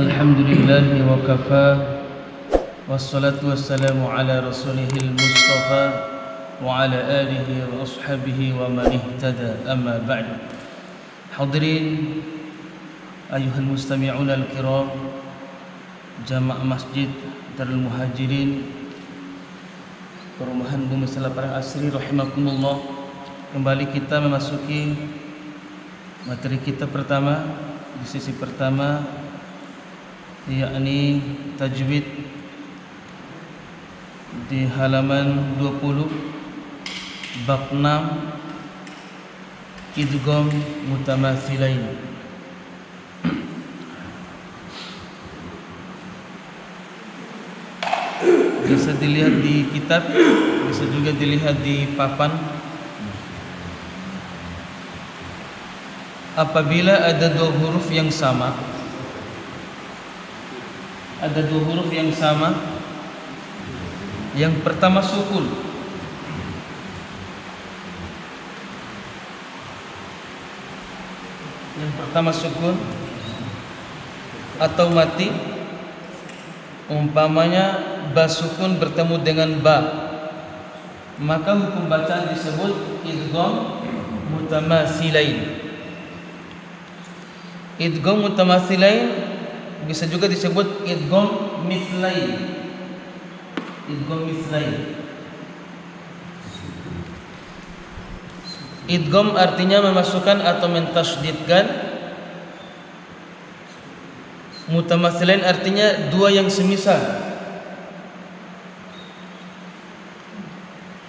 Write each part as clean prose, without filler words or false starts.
Alhamdulillahi wa kafa. Wassalatu wassalamu ala rasulihil mustafa wa ala alihi wa ashabihi wa man ihtada, amma ba'du. Hadirin ayuhal mustami'un al-kiram, jamaah masjid Darul Muhajirin Perumahan Bumi Salaparang Asri rahimakumullah. Kembali kita memasuki materi kita pertama di sesi pertama, yakni tajwid di halaman 20 bab 6 idgham mutamatsilain. Bisa dilihat di kitab, bisa juga dilihat di papan. Apabila ada dua huruf yang sama, yang pertama sukun, atau mati, umpamanya ba sukun bertemu dengan ba, maka hukum bacaan disebut idgham mutamatsilain. Idgham mutamatsilain bisa juga disebut idgham mithlain. Idgham artinya memasukkan atau mentasydidkan. Mutamatsilain artinya dua yang semisal.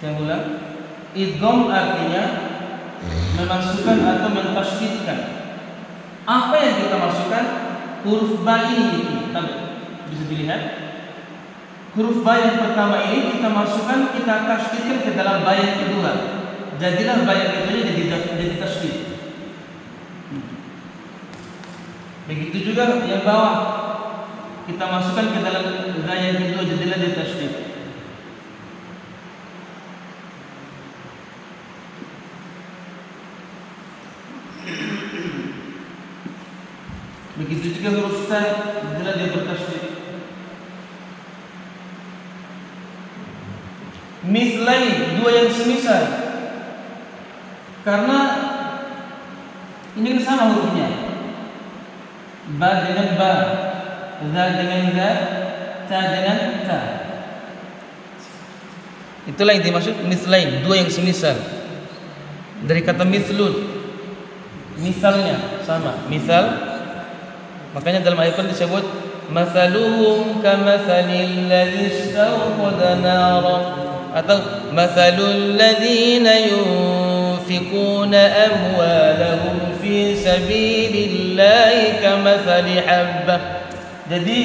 Saya ulang. Idgham artinya memasukkan atau mentasydidkan. Apa yang kita masukkan? Huruf ba ini, bisa dilihat. Huruf ba yang pertama ini kita masukkan, kita tasydidkan ke dalam ba yang kedua. Jadilah ba yang kedua jadi tasydid. Begitu juga yang bawah, kita masukkan ke dalam ba yang kedua, jadilah dia tasydid. Begitu juga huruf ta, jadilah dia bertasydid. Mithlain, dua yang semisal. Karena ini sama hurufnya. Ba dengan ba, za dengan za, ta dengan ta. Itulah yang dimaksud mithlain, dua yang semisal. Dari kata mithlun, misalnya sama, misal. Makanya dalam ayat Al-Quran disebut masaluhum kamatsalil ladzi istawqada nara, atau masalul ladzina yunfiquna amwalahum fi sabilillahi kamatsali habbah. Jadi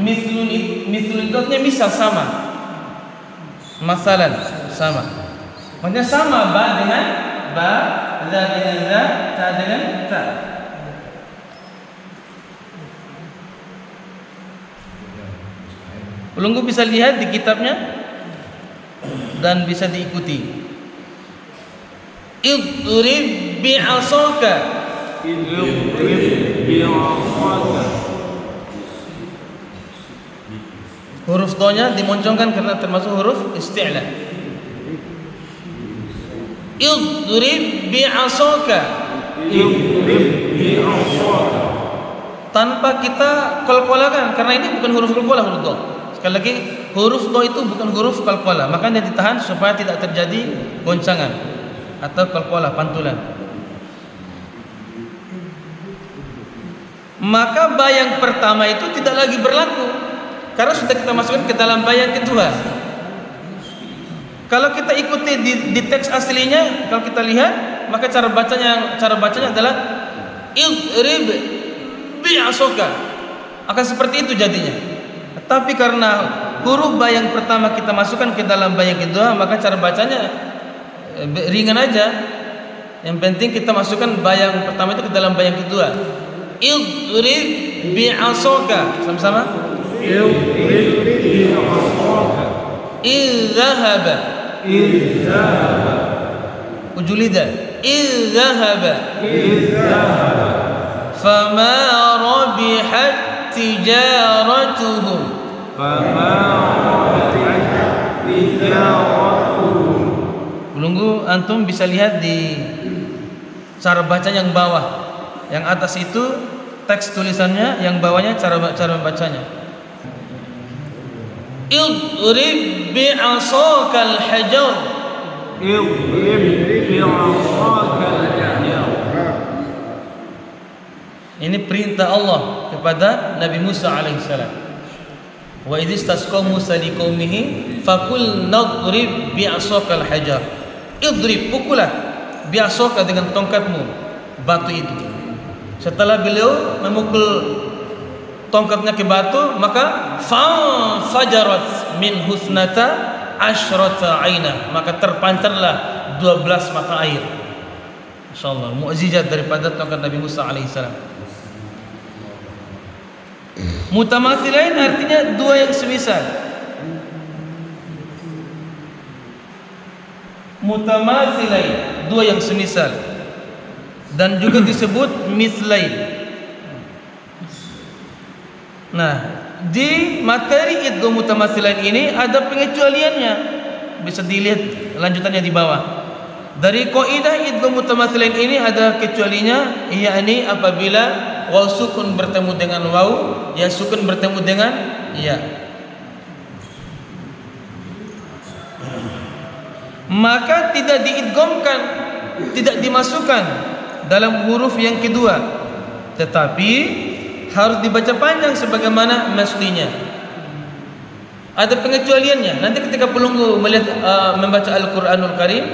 mislun itu misal, sama, masalan sama. Maksudnya sama, ba dengan ba, za dengan za, ta dengan ta. Ulunggu bisa lihat di kitabnya dan bisa diikuti. Idrib bi'asaka. Huruf do-nya dimoncongkan karena termasuk huruf isti'la. Idrib bi'asaka. Tanpa kita qalqalakan, karena ini bukan huruf qalqalah, huruf do. Sekali lagi, huruf do itu bukan huruf qalqalah, makanya ditahan supaya tidak terjadi goncangan atau qalqalah, pantulan. Maka ba yang pertama itu tidak lagi berlaku karena sudah kita masukkan ke dalam ba yang kedua. Kalau kita ikuti di teks aslinya, kalau kita lihat, maka cara bacanya adalah idrib bi'asaka. Akan seperti itu jadinya. Tapi karena huruf ba yang pertama kita masukkan ke dalam ba yang kedua, maka cara bacanya ringan aja. Yang penting kita masukkan ba yang pertama itu ke dalam ba yang kedua. Idrib bi'asaka. Sama-sama. Idrib bi'asaka. Idhahaba. Ujulida. Idhahaba. Fama rabihat tijaratuhum. Belunggu antum bisa lihat di cara baca yang bawah. Yang atas itu teks tulisannya, yang bawahnya cara bacanya. Idrib bi'asakal hajar. Ini perintah Allah kepada Nabi Musa alaihissalam. Wa idh istasqa Musa liqaumihi faqul nadrib bi'asakal hajar. Idrib, pukullah bi'asaka dengan tongkatmu batu itu. Setelah beliau memukul tongkatnya ke batu, maka fajarat min husnata asyrata aina, maka terpancarlah 12 mata air. Insyaallah mukjizat daripada tongkat Nabi Musa alaihissalam. Mutamatsilain artinya dua yang semisal. Mutamatsilain, dua yang semisal. Dan juga disebut mislain. Nah, di materi idgham mutamatsilain ini ada pengecualiannya. Bisa dilihat lanjutannya di bawah. Dari kaidah idgham mutamatsilain ini ada kecualinya, yakni apabila waw sukun bertemu dengan waw, ya sukun bertemu dengan ya. Maka tidak diidghamkan, tidak dimasukkan dalam huruf yang kedua, tetapi harus dibaca panjang sebagaimana mestinya. Ada pengecualiannya. Nanti ketika pelunggu melihat membaca Al-Qur'anul Karim,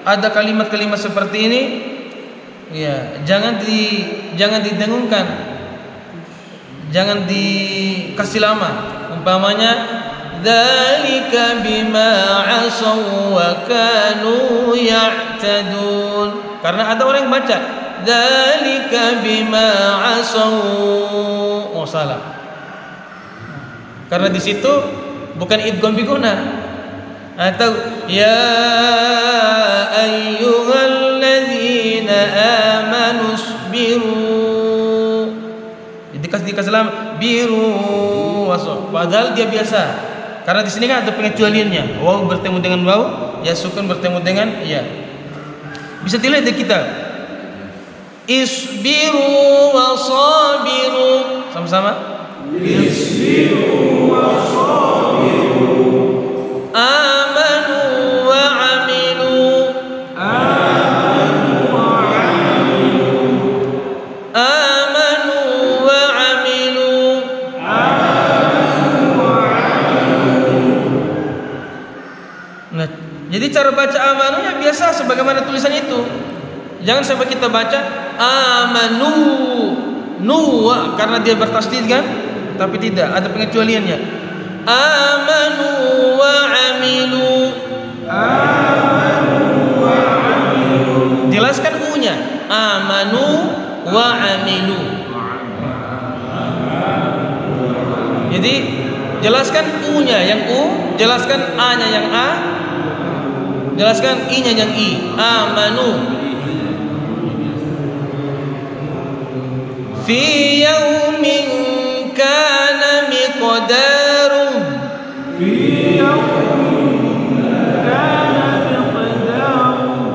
ada kalimat-kalimat seperti ini, ya, jangan didengungkan. Jangan dikasih lama. Umpamanya dzalika bima 'asaw wa kanu ya'tadun. Karena ada orang yang baca dzalika bima 'asaw. Oh, salah. Karena di situ bukan idgham bi guna. Atau ya ayyuhalladzina amanu sabiru. Dikasih lama biru wasaf. Padahal dia biasa. Karena di sini kan ada pengecualiannya. Waw bertemu dengan waw, ya sukun bertemu dengan ya. Bisa dilihat di kitab. Isbiru wasabiru. Sama-sama. Isbiru wasabiru. Amanu wa amilu. Amanu wa amilu. Amanu wa amilu. Amanu wa amilu. Nah, jadi cara baca amanunya biasa sebagaimana tulisan itu. Jangan sampai kita baca amanu nuwa karena dia bertasdid kan, tapi tidak, ada pengecualiannya. Amanu wa amilu. Amanu wa amilu. Jelaskan u-nya. Amanu wa amilu. Jadi jelaskan u-nya yang u, jelaskan a-nya yang a, jelaskan i-nya yang i. Amanu. Fi yaumin kana miqdaruh. Fi yaumin kana miqdaruh.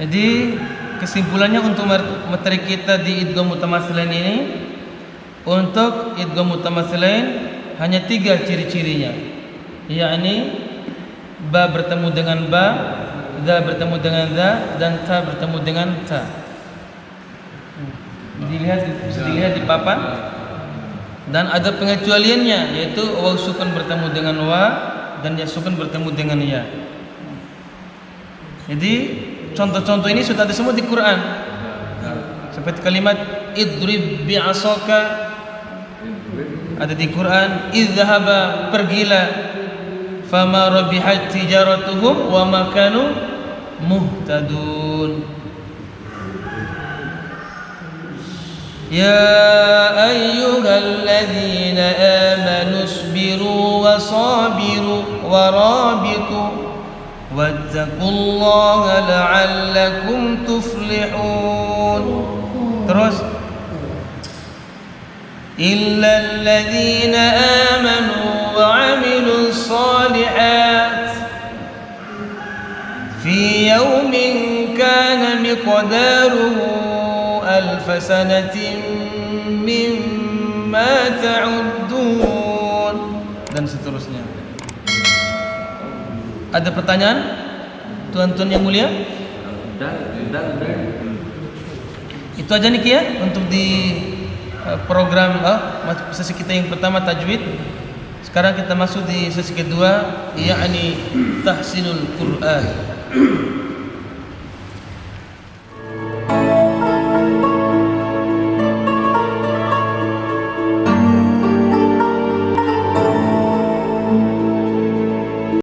Jadi kesimpulannya untuk materi kita di idgham mutamatsilain ini, untuk idgham mutamatsilain hanya 3 ciri-cirinya, yakni ba bertemu dengan ba, za bertemu dengan za, dan ta bertemu dengan ta. Bisa dilihat di papan. Dan ada pengecualiannya, yaitu waw sukun bertemu dengan wa dan ya sukun bertemu dengan ya. Jadi contoh-contoh ini sudah disebut di Quran. Seperti kalimat idrib bi'asaka ada di Quran, idhhaba pergilah, fama rabihat tijaratuhum wa ma kanu muhtadun. Ya ayyuhalladzina amanu isbiru wasabiru warabitu wattaqullaha la'allakum tuflihun. Terus Illal ladzina amanu wa 'amilus shalihat fi yawmin kana miqdaruhu alf sanatin mimma ta'uddun, dan seterusnya. Ada pertanyaan tuan-tuan yang mulia? Itu aja nih ya untuk di program sesi kita yang pertama tajwid. Sekarang kita masuk di sesi kedua, yakni tahsinul Quran.